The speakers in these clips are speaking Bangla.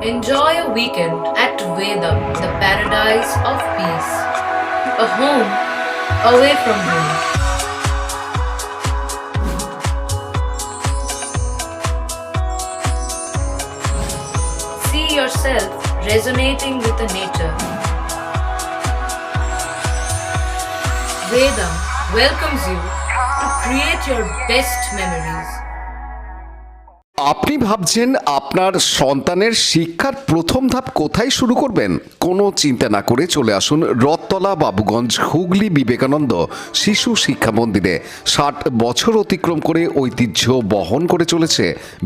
Enjoy a weekend at Vedam, the paradise of peace. A home away from home. See yourself resonating with the nature. Vedam welcomes you to create your best memories. আপনি ভাবছেন আপনার সন্তানের শিক্ষার প্রথম ধাপ কোথায় শুরু করবেন? কোনো চিন্তা না করে চলে আসুন রথতলা বাবুগঞ্জ হুগলি বিবেকানন্দ শিশু শিক্ষা মন্দিরে। 60 বছর অতিক্রম করে ঐতিহ্য বহন করে চলেছে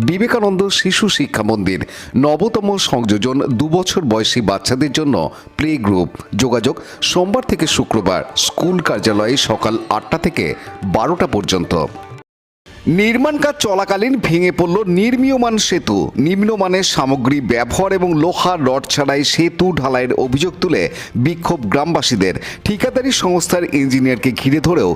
বিবেকানন্দ শিশু শিক্ষা মন্দির। নবতম সংযোজন 2 বছর বয়সী বাচ্চাদের জন্য প্লে গ্রুপ। যোগাযোগ সোমবার থেকে শুক্রবার, স্কুল কার্যালয়ে সকাল 8টা থেকে 12টা পর্যন্ত। নির্মাণ কাজ চলাকালীন ভেঙে পড়ল নির্মীয়মান সেতু। নিম্নমানের সামগ্রী ব্যবহার এবং লোহার রড ছাড়াই সেতু ঢালাইয়ের অভিযোগ তুলে বিক্ষোভ গ্রামবাসীদের। ঠিকাদারি সংস্থার ইঞ্জিনিয়ারকে ঘিরে ধরেও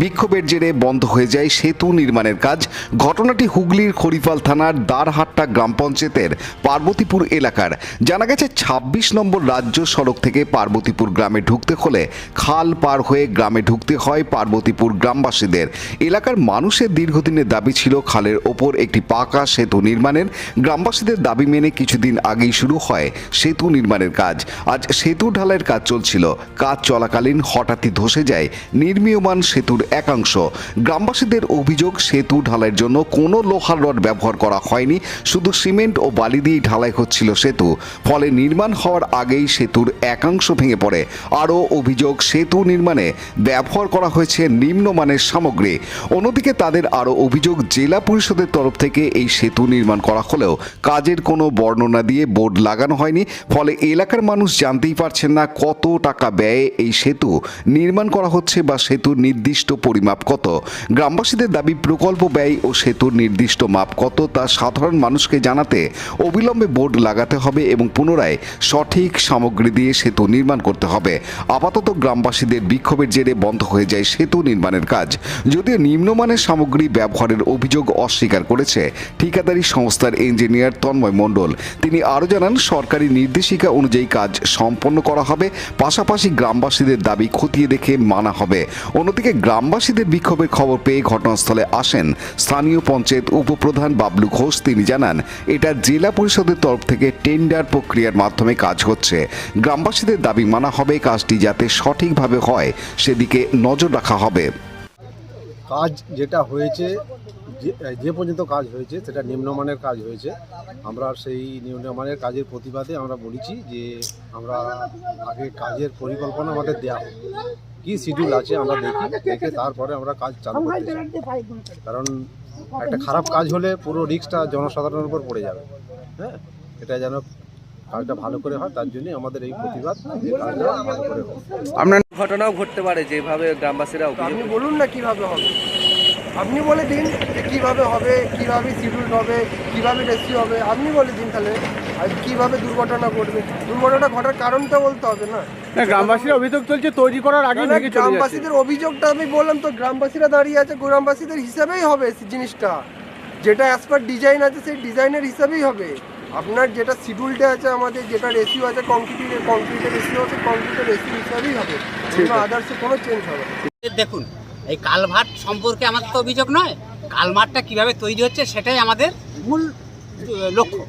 বিক্ষোভের জেরে বন্ধ হয়ে যায় সেতু নির্মাণের কাজ। ঘটনাটি হুগলির খরিফাল থানার দ্বারহাট্টা গ্রাম পঞ্চায়েতের পার্বতীপুর এলাকার। জানা গেছে 26 নম্বর রাজ্য সড়ক থেকে পার্বতীপুর গ্রামে ঢুকতে হলে খাল পার হয়ে গ্রামে ঢুকতে হয় পার্বতীপুর গ্রামবাসীদের। এলাকার মানুষের দীর্ঘদিনের দাবি ছিল খালের ওপর একটি পাকা সেতু নির্মাণের। গ্রামবাসীদের দাবি মেনে কিছুদিন আগেই শুরু হয় সেতু নির্মাণের কাজ। আজ সেতু ঢালাইয়ের কাজ চলছিল। কাজ চলাকালীন হঠাৎই ধসে যায় নির্মীয়মান সেতুর একাংশ। গ্রামবাসীদের অভিযোগ, সেতু ঢালাইয়ের জন্য কোনো লোহার রড ব্যবহার করা হয়নি, শুধু সিমেন্ট ও বালি দিয়েই ঢালাই হচ্ছিল সেতু। ফলে নির্মাণ হওয়ার আগেই সেতুর একাংশ ভেঙে পড়ে। আরও অভিযোগ, সেতু নির্মাণে ব্যবহার করা হয়েছে নিম্নমানের সামগ্রী। অন্যদিকে তাদের আরও অভিযোগ, জেলা পরিষদের তরফ থেকে এই সেতু নির্মাণ করা হলেও কাজের কোনো বর্ণনা দিয়ে বোর্ড লাগানো হয়নি। ফলে এলাকার মানুষ জানতেই পারছেন না কত টাকা ব্যয়ে এই সেতু নির্মাণ করা হচ্ছে বা সেতুর নির্দিষ্ট পরিমাপ কত। গ্রামবাসীদের দাবি, প্রকল্প ব্যয় ও সেতুর নির্দিষ্ট মাপ কত তা সাধারণ মানুষকে জানাতে অবিলম্বে বোর্ড লাগাতে হবে এবং পুনরায় সঠিক সামগ্রী দিয়ে সেতু নির্মাণ করতে হবে। আপাতত গ্রামবাসীদের বিক্ষোভের জেরে বন্ধ হয়ে যায় সেতু নির্মাণের কাজ। যদিও নিম্নমানের সামগ্রী ব্যবহারের অভিযোগ অস্বীকার করেছে ঠিকাদারি সংস্থার ইঞ্জিনিয়ার তন্ময় মণ্ডল। তিনি আরও জানান, সরকারি নির্দেশিকা অনুযায়ী কাজ সম্পন্ন করা হবে, পাশাপাশি গ্রামবাসীদের দাবি খতিয়ে দেখে মানা হবে। অন্যদিকে গ্রামবাসীদের বিক্ষোভের খবর পেয়ে ঘটনাস্থলে আসেন স্থানীয় পঞ্চায়েত উপপ্রধান বাবলু ঘোষ। তিনি জানান, এটা জেলা পরিষদের তরফ থেকে টেন্ডার প্রক্রিয়ার মাধ্যমে কাজ হচ্ছে। গ্রামবাসীদের দাবি মানা হবে, কাজটি যাতে সঠিকভাবে হয় সেদিকে নজর রাখা হবে। কাজ যেটা হয়েছে, যে পর্যন্ত কাজ হয়েছে সেটা নিম্নমানের কাজ হয়েছে। আমরা সেই নিম্নমানের কাজের প্রতিবাদে আমরা বলেছি যে আমরা আগে কাজের পরিকল্পনা আমাদের দেওয়া হোক, কী শিডিউল আছে আমরা দেখে তারপরে আমরা কাজ চালু করতে চাই। কারণ একটা খারাপ কাজ হলে পুরো রিস্কটা জনসাধারণের উপর পড়ে যাবে। হ্যাঁ, এটা যেন কাজটা ভালো করে হয়, তার জন্যই আমাদের এই প্রতিবাদ, যে কাজটা ভালো করে হোক। আপনার ঘটনাও ঘটতে পারে যেভাবে গ্রামবাসীরা আপনি বলুন না কিভাবে হবে, আপনি বলে দিন যে কীভাবে হবে, কীভাবে শিডিউল হবে, কীভাবে রেসিও হবে, আপনি বলে দিন তাহলে। আর কীভাবে দুর্ঘটনা ঘটবে, দুর্ঘটনা ঘটার কারণটা বলতে হবে না। গ্রামবাসীরা অভিযোগ চলছে তৈরি করার আগে গ্রামবাসীদের অভিযোগটা আমি বললাম তো, গ্রামবাসীরা দাঁড়িয়ে আছে, গ্রামবাসীদের হিসাবেই হবে জিনিসটা। যেটা অ্যাজ পার ডিজাইন আছে সেই ডিজাইনের হিসাবেই হবে। আপনার যেটা শিডিউলটা আছে, আমাদের যেটা রেসিও আছে, কংক্রিটের রেসিও আছে, কংক্রিটের রেসিও হিসাবেই হবে, আদার্সে কোনো চেঞ্জ হবে। দেখুন, এই কালভার্ট সম্পর্কে আমাদের তো অভিযোগ নয়, কালভার্টটা কিভাবে তৈরি হচ্ছে সেটাই আমাদের মূল লক্ষ্য।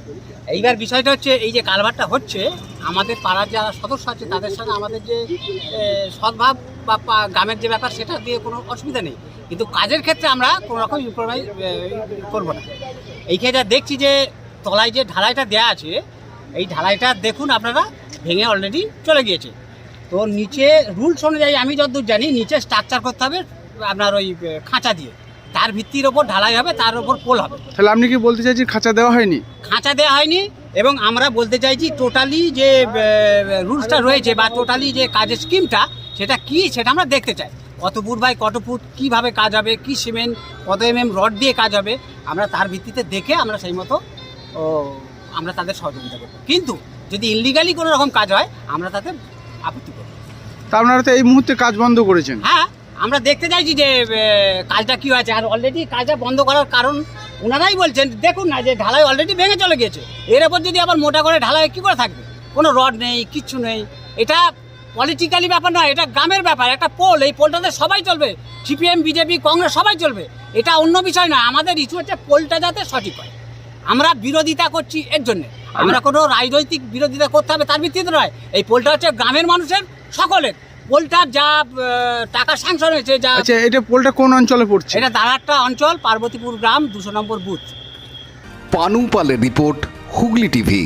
এইবার বিষয়টা হচ্ছে, এই যে কালভার্টটা হচ্ছে, আমাদের পাড়ার যারা সদস্য আছে তাদের সঙ্গে আমাদের যে সদ্ভাব বা গ্রামের যে ব্যাপার, সেটা দিয়ে কোনো অসুবিধা নেই। কিন্তু কাজের ক্ষেত্রে আমরা কোনো রকম ইম্প্রোভাইজ করবো না। এই ক্ষেত্রে দেখছি যে তলায় যে ঢালাইটা দেওয়া আছে, এই ঢালাইটা দেখুন আপনারা ভেঙে অলরেডি চলে গিয়েছে। তো নিচে রুলস অনুযায়ী আমি যতদূর জানি, নিচে স্ট্রাকচার করতে হবে আপনার ওই খাঁচা দিয়ে, তার ভিত্তির ওপর ঢালাই হবে, তার ওপর পোল হবে। তাহলে আপনি কি বলতে চাইছেন খাঁচা দেওয়া হয়নি? খাঁচা দেওয়া হয়নি, এবং আমরা বলতে চাইছি টোটালি যে রুলসটা রয়েছে বা টোটালি যে কাজের স্কিমটা, সেটা কি সেটা আমরা দেখতে চাই। কত ফুট বাই কত ফুট, কীভাবে কাজ হবে, কি সিমেন্ট, কত রড দিয়ে কাজ হবে, আমরা তার ভিত্তিতে দেখে আমরা সেই মতো আমরা তাদের সহযোগিতা করব। কিন্তু যদি ইনলিগালি কোনো রকম কাজ হয়, আমরা তাতে আপত্তি করব। তা আপনারা তো এই মুহূর্তে কাজ বন্ধ করেছেন? হ্যাঁ, আমরা দেখতে চাইছি যে কাজটা কী হয়েছে। আর অলরেডি কাজটা বন্ধ করার কারণ ওনারাই বলছেন দেখুন না যে ঢালাই অলরেডি ভেঙে চলে গিয়েছে, এর ওপর যদি আবার মোটা করে ঢালাই কী করে থাকবে, কোনো রড নেই, কিচ্ছু নেই। এটা পলিটিক্যালি ব্যাপার নয়, এটা গ্রামের ব্যাপার, একটা পোল, এই পোলটাতে সবাই চলবে, সিপিএম, বিজেপি, কংগ্রেস সবাই চলবে, এটা অন্য বিষয় নয়। আমাদের ইস্যু হচ্ছে পোলটা যাতে সঠিক হয়, আমরা বিরোধিতা করছি এর জন্যে। আমরা কোনো রাজনৈতিক বিরোধিতা করতে হবে তার ভিত্তিতে নয়, এই পোলটা হচ্ছে গ্রামের মানুষের সকলের। পোলটার যা টাকা স্যাংশন হয়েছে, যা আচ্ছা, এটা পোলটা কোন অঞ্চলে পড়ছে? এটা দাঁড়াট্টা অঞ্চল, পার্বতীপুর গ্রাম, 200 নম্বর বুথ। পানু পালের report, Hooghly TV.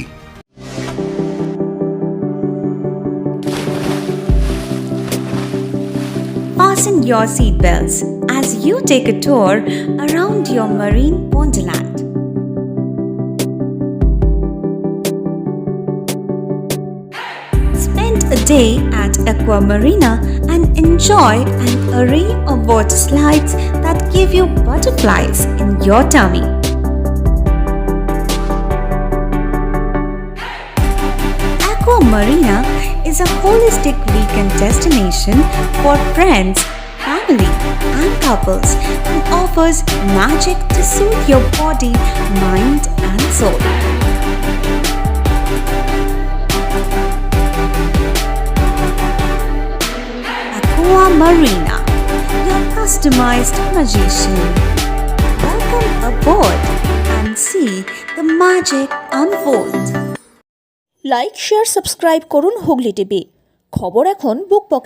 Fasten your seatbelts as you take a tour around your marine wonderland. Spend a day at Aqua Marina and enjoy an array of water slides that give you butterflies in your tummy. Aqua Marina is a holistic weekend destination for friends, family, and couples and offers magic to soothe your body, mind, and soul. Aqua Marina, your customized magician. Welcome aboard and see the magic unfold. Like, share, subscribe করুন হুগলি টিভি। খবর এখন বুক পকেটে।